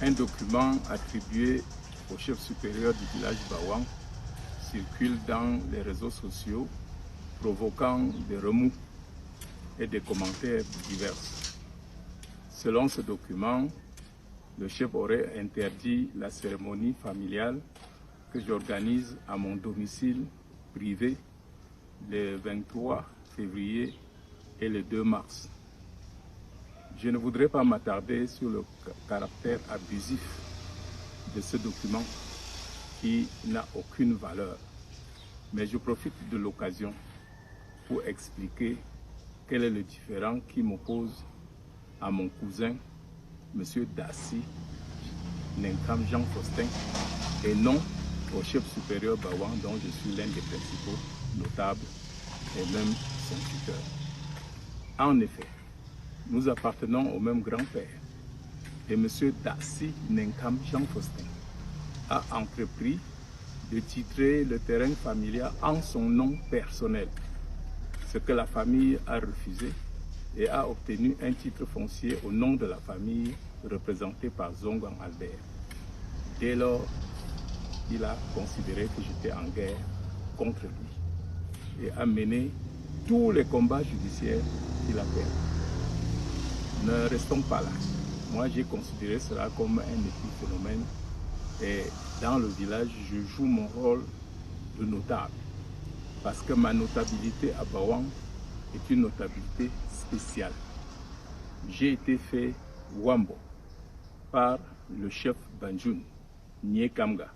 Un document attribué au chef supérieur du village Bawang circule dans les réseaux sociaux, provoquant des remous et des commentaires divers. Selon ce document, le chef aurait interdit la cérémonie familiale que j'organise à mon domicile privé le 23 février et le 2 mars. Je ne voudrais pas m'attarder sur le caractère abusif de ce document qui n'a aucune valeur, mais je profite de l'occasion pour expliquer quel est le différend qui m'oppose à mon cousin, M. Dassi Nenkam Jean Faustin, et non au chef supérieur Bawang dont je suis l'un des principaux notables et même son tuteur. En effet, nous appartenons au même grand-père et M. Dassi Nenkam Jean Faustin a entrepris de titrer le terrain familial en son nom personnel, ce que la famille a refusé, et a obtenu un titre foncier au nom de la famille représentée par Zongang Albert. Dès lors, il a considéré que j'étais en guerre contre lui et a mené tous les combats judiciaires qu'il a perdus. Ne restons pas là. Moi, j'ai considéré cela comme un épiphénomène et dans le village, je joue mon rôle de notable parce que ma notabilité à Bawang est une notabilité spéciale. J'ai été fait Wambo par le chef Banjun, Nye Kamga,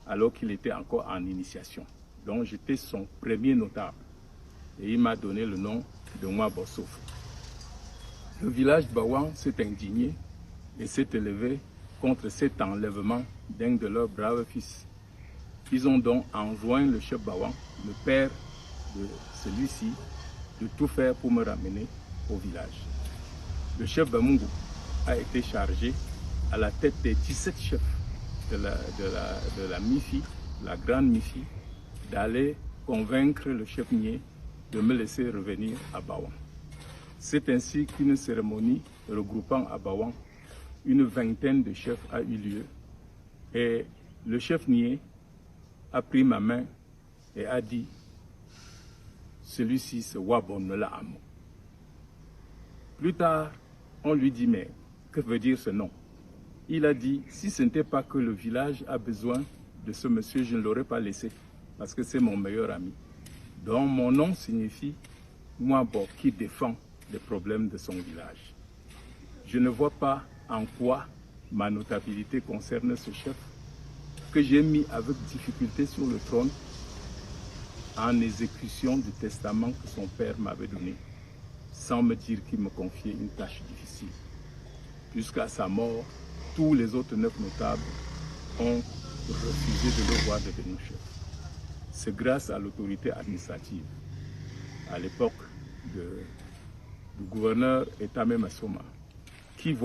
alors qu'il était encore en initiation. Donc j'étais son premier notable et il m'a donné le nom de Mwabosof. Le village Bawang s'est indigné et s'est élevé contre cet enlèvement d'un de leurs braves fils. Ils ont donc enjoint le chef Bawang, le père de celui-ci, de tout faire pour me ramener au village. Le chef Bamungu a été chargé à la tête des 17 chefs de la MIFI, la grande MIFI, d'aller convaincre le chef Nié de me laisser revenir à Bawang. C'est ainsi qu'une cérémonie regroupant à Bawang une vingtaine de chefs a eu lieu et le chef Nié a pris ma main et a dit « Celui-ci, c'est Wabon Mela Amo ». Plus tard, on lui dit « Mais que veut dire ce nom ?» Il a dit « Si ce n'était pas que le village a besoin de ce monsieur, je ne l'aurais pas laissé parce que c'est mon meilleur ami. » Donc mon nom signifie « Mwabo qui défend les problèmes de son village ». Je ne vois pas en quoi ma notabilité concerne ce chef que j'ai mis avec difficulté sur le trône en exécution du testament que son père m'avait donné, sans me dire qu'il me confiait une tâche difficile. Jusqu'à sa mort, tous les autres 9 notables ont refusé de le voir devenir chef. C'est grâce à l'autorité administrative, à l'époque du gouverneur Etame Masoma, qui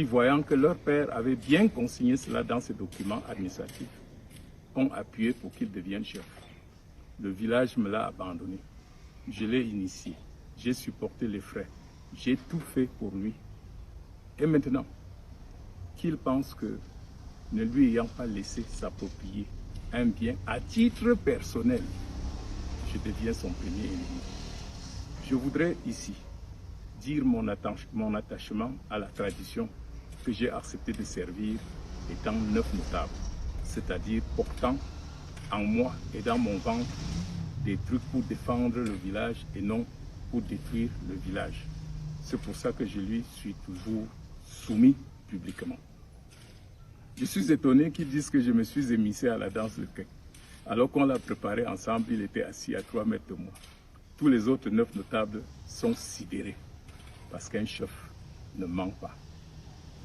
voyant que leur père avait bien consigné cela dans ses documents administratifs, ont appuyé pour qu'il devienne chef. Le village me l'a abandonné. Je l'ai initié. J'ai supporté les frais. J'ai tout fait pour lui. Et maintenant, qu'il pense que, ne lui ayant pas laissé s'approprier un bien à titre personnel, je deviens son premier ennemi. Je voudrais ici dire mon attachement à la tradition que j'ai accepté de servir étant 9 notables, c'est-à-dire portant en moi et dans mon ventre des trucs pour défendre le village et non pour détruire le village. C'est pour ça que je lui suis toujours soumis publiquement. Je suis étonné qu'ils disent que je me suis émissé à la danse de quai. Alors qu'on l'a préparé ensemble, il était assis à 3 mètres de moi. Tous les autres 9 notables sont sidérés parce qu'un chef ne ment pas.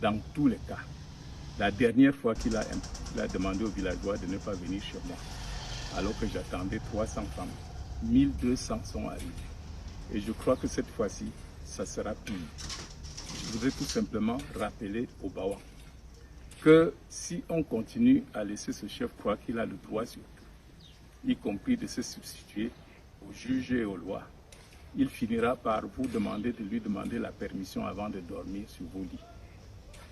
Dans tous les cas, la dernière fois qu'il a demandé aux villageois de ne pas venir chez moi, alors que j'attendais 300 femmes, 1200 sont arrivés. Et je crois que cette fois-ci, ça sera pire. Je voudrais tout simplement rappeler au Bawang que si on continue à laisser ce chef croire qu'il a le droit sur tout, y compris de se substituer aux juges et aux lois, il finira par vous demander de lui demander la permission avant de dormir sur vos lits.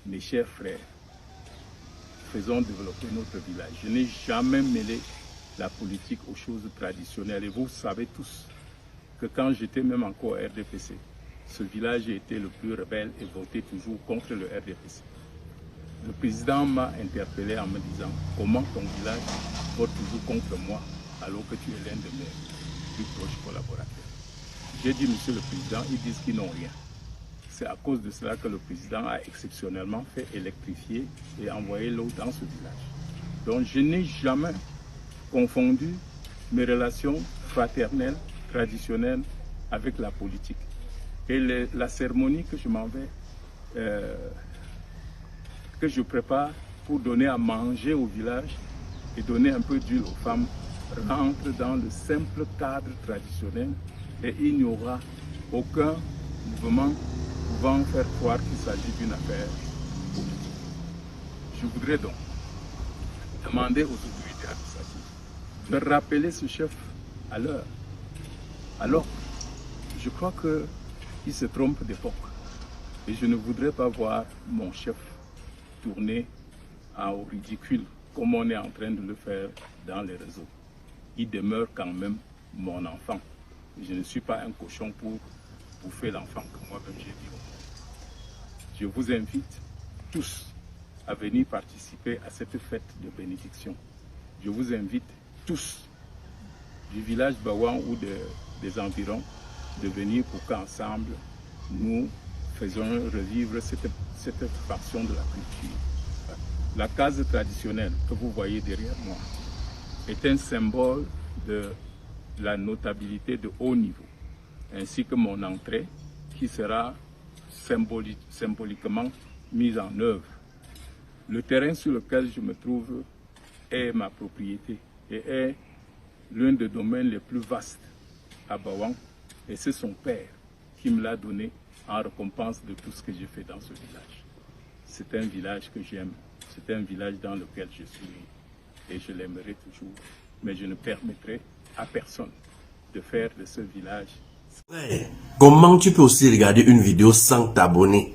Mes chers frères, faisons développer notre village. Je n'ai jamais mêlé la politique aux choses traditionnelles. Et vous savez tous que quand j'étais même encore RDPC, ce village était le plus rebelle et votait toujours contre le RDPC. Le président m'a interpellé en me disant « Comment ton village vote toujours contre moi alors que tu es l'un de mes plus proches collaborateurs ?» J'ai dit « Monsieur le Président, ils disent qu'ils n'ont rien. » C'est à cause de cela que le président a exceptionnellement fait électrifier et envoyer l'eau dans ce village. Donc je n'ai jamais confondu mes relations fraternelles, traditionnelles avec la politique. Et la cérémonie que je m'en vais, que je prépare pour donner à manger au village et donner un peu d'huile aux femmes, rentre dans le simple cadre traditionnel et il n'y aura aucun mouvement pouvant faire croire qu'il s'agit d'une affaire politique. Je voudrais donc demander aux autorités administratives de rappeler ce chef à l'heure. Alors, je crois qu'il se trompe d'époque et je ne voudrais pas voir mon chef tourner au ridicule comme on est en train de le faire dans les réseaux. Il demeure quand même mon enfant. Je ne suis pas un cochon pour bouffer l'enfant que moi-même j'ai dit au monde. Je vous invite tous à venir participer à cette fête de bénédiction. Je vous invite tous du village Bawang ou des environs de venir pour qu'ensemble nous faisons revivre cette façon de la culture. La case traditionnelle que vous voyez derrière moi est un symbole de la notabilité de haut niveau, ainsi que mon entrée qui sera symboliquement mise en œuvre. Le terrain sur lequel je me trouve est ma propriété et est l'un des domaines les plus vastes à Bawang, et c'est son père qui me l'a donné en récompense de tout ce que j'ai fait dans ce village. C'est un village que j'aime, c'est un village dans lequel je suis né et je l'aimerai toujours, mais je ne permettrai à personne de faire de ce village. Ouais. Comment tu peux aussi regarder une vidéo sans t'abonner?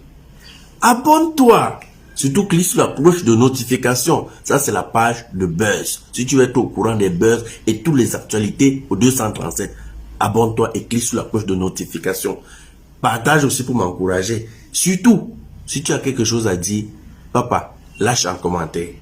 Abonne-toi! Surtout clique sur la cloche de notification. Ça, c'est la page de Buzz. Si tu veux être au courant des buzz et toutes les actualités au 237, abonne-toi et clique sur la cloche de notification. Partage aussi pour m'encourager. Surtout, si tu as quelque chose à dire, papa, lâche un commentaire.